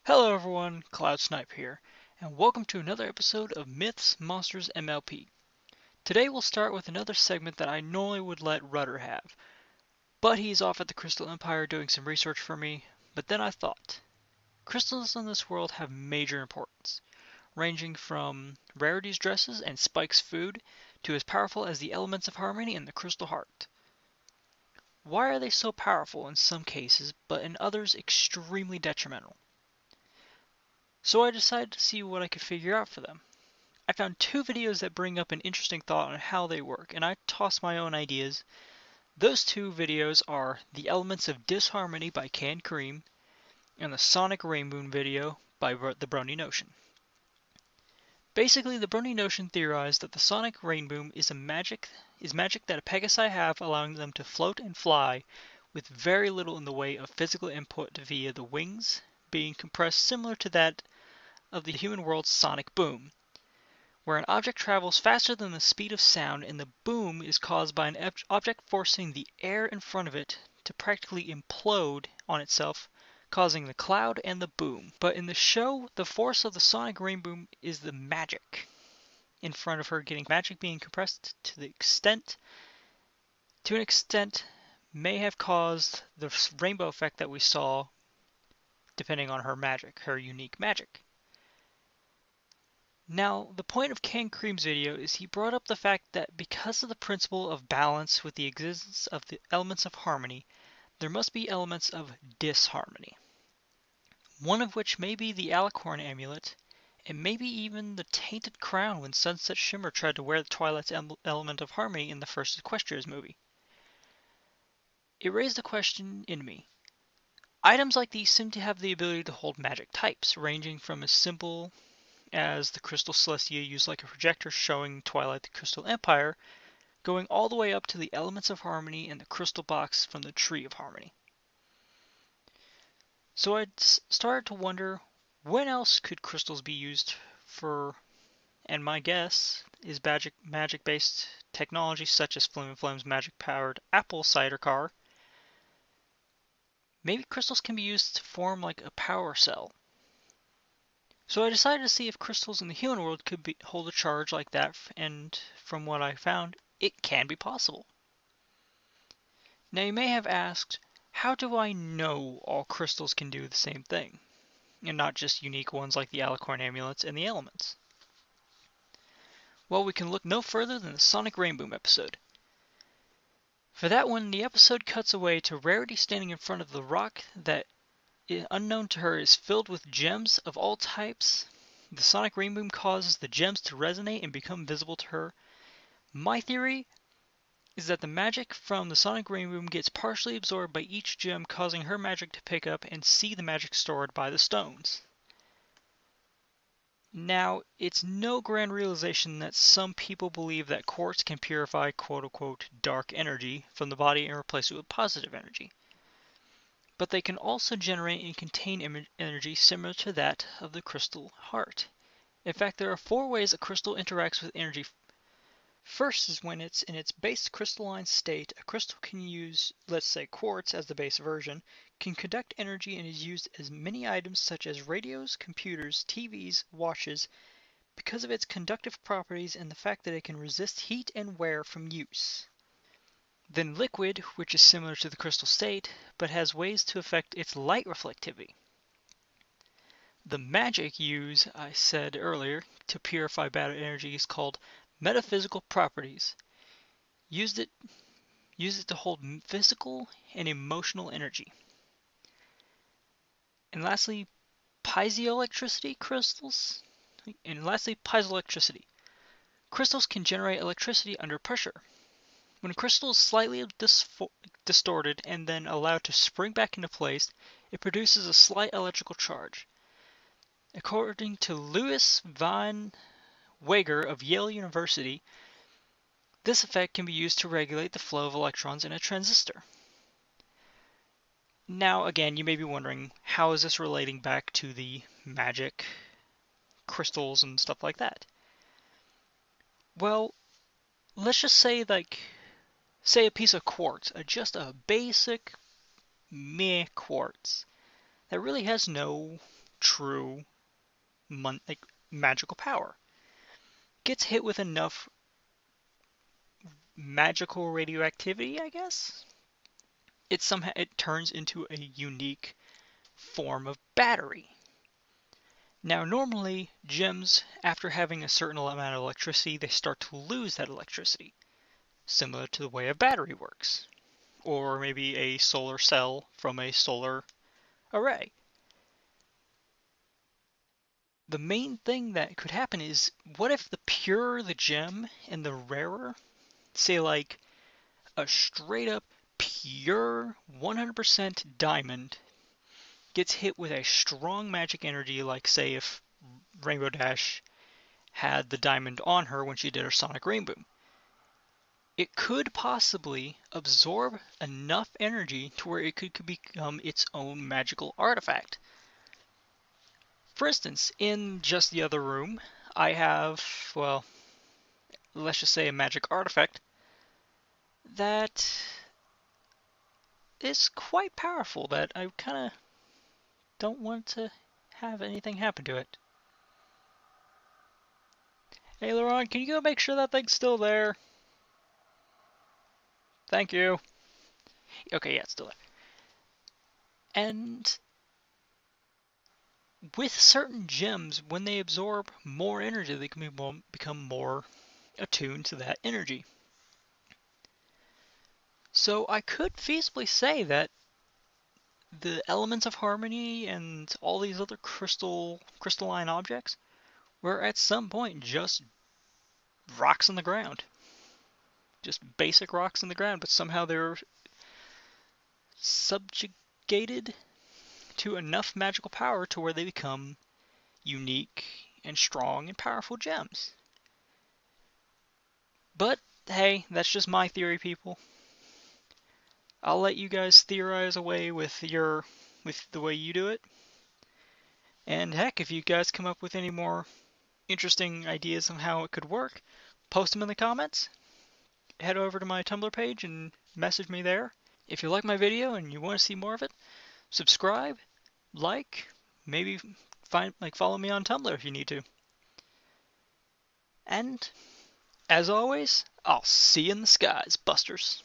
Hello everyone, Cloud Snipe here, and welcome to another episode of Myths, Monsters, MLP. Today we'll start with another segment that I normally would let Rudder have, but he's off at the Crystal Empire doing some research for me. But then I thought, crystals in this world have major importance, ranging from Rarity's dresses and Spike's food to as powerful as the elements of harmony and the Crystal Heart. Why are they so powerful in some cases, but in others extremely detrimental? So I decided to see what I could figure out for them. I found two videos that bring up an interesting thought on how they work, and I tossed my own ideas. Those two videos are The Elements of Disharmony by Canned Cream and the Sonic Rainbow video by the Brony Notion. Basically, the Brony Notion theorized that the Sonic Rainbow is magic that a Pegasi have, allowing them to float and fly with very little in the way of physical input via the wings being compressed, similar to that of the human world's sonic boom, where an object travels faster than the speed of sound, and the boom is caused by an object forcing the air in front of it to practically implode on itself, causing the cloud and the boom. But in the show, the force of the sonic rainbow is the magic in front of her, getting magic being compressed to an extent may have caused the rainbow effect that we saw, depending on her unique magic. Now, the point of Canned Cream's video is he brought up the fact that because of the principle of balance with the existence of the elements of harmony, there must be elements of disharmony. One of which may be the Alicorn amulet, and maybe even the tainted crown when Sunset Shimmer tried to wear the Twilight's element of harmony in the first Equestria's movie. It raised a question in me. Items like these seem to have the ability to hold magic types, ranging from as simple as the Crystal Celestia used like a projector showing Twilight the Crystal Empire, going all the way up to the Elements of Harmony and the Crystal Box from the Tree of Harmony. So I started to wonder, when else could crystals be used for, and my guess is magic-based technology such as Flim & Flam's magic-powered apple cider car. Maybe crystals can be used to form like a power cell. So I decided to see if crystals in the human world could hold a charge like that, and from what I found, it can be possible. Now you may have asked, how do I know all crystals can do the same thing, and not just unique ones like the Alicorn amulets and the elements? Well, we can look no further than the Sonic Rainbow episode. For that one, the episode cuts away to Rarity standing in front of the rock that, unknown to her, is filled with gems of all types. The sonic rainbow causes the gems to resonate and become visible to her. My theory is that the magic from the sonic rainbow gets partially absorbed by each gem, causing her magic to pick up and see the magic stored by the stones. Now, it's no grand realization that some people believe that quartz can purify quote-unquote dark energy from the body and replace it with positive energy. But they can also generate and contain energy similar to that of the crystal heart. In fact, there are 4 ways a crystal interacts with energy. First is when it's in its base crystalline state, a crystal can use, let's say quartz as the base version, can conduct energy and is used as many items such as radios, computers, TVs, watches, because of its conductive properties and the fact that it can resist heat and wear from use. Then liquid, which is similar to the crystal state, but has ways to affect its light reflectivity. The magic use, I said earlier, to purify bad energy is called metaphysical properties. Use it to hold physical and emotional energy. And lastly, piezoelectricity crystals. Crystals can generate electricity under pressure. When a crystal is slightly distorted and then allowed to spring back into place, it produces a slight electrical charge. According to Louis van Wager of Yale University, this effect can be used to regulate the flow of electrons in a transistor. Now, again, you may be wondering, how is this relating back to the magic crystals and stuff like that? Well, let's just say a piece of quartz, just a basic meh quartz that really has no true like magical power. Gets hit with enough magical radioactivity, I guess. It turns into a unique form of battery. Now, normally, gems, after having a certain amount of electricity, they start to lose that electricity, similar to the way a battery works, or maybe a solar cell from a solar array. The main thing that could happen is, what if the purer the gem and the rarer, say like a straight up pure 100% diamond, gets hit with a strong magic energy, like say if Rainbow Dash had the diamond on her when she did her Sonic Rainbow. It could possibly absorb enough energy to where it could become its own magical artifact. For instance, in just the other room, I have, well, let's just say a magic artifact that is quite powerful that I kind of don't want to have anything happen to it. Hey, Laurent, can you go make sure that thing's still there? Thank you. Okay, yeah, it's still there. And with certain gems, when they absorb more energy, they can become more attuned to that energy. So I could feasibly say that the elements of harmony and all these other crystalline objects were at some point just rocks in the ground. Just basic rocks in the ground, but somehow they're subjugated to enough magical power to where they become unique and strong and powerful gems. But hey, that's just my theory, people. I'll let you guys theorize away with the way you do it. And heck, if you guys come up with any more interesting ideas on how it could work, post them in the comments. Head over to my Tumblr page and message me there. If you like my video and you want to see more of it, subscribe, like, maybe follow me on Tumblr if you need to. And as always, I'll see you in the skies, Busters.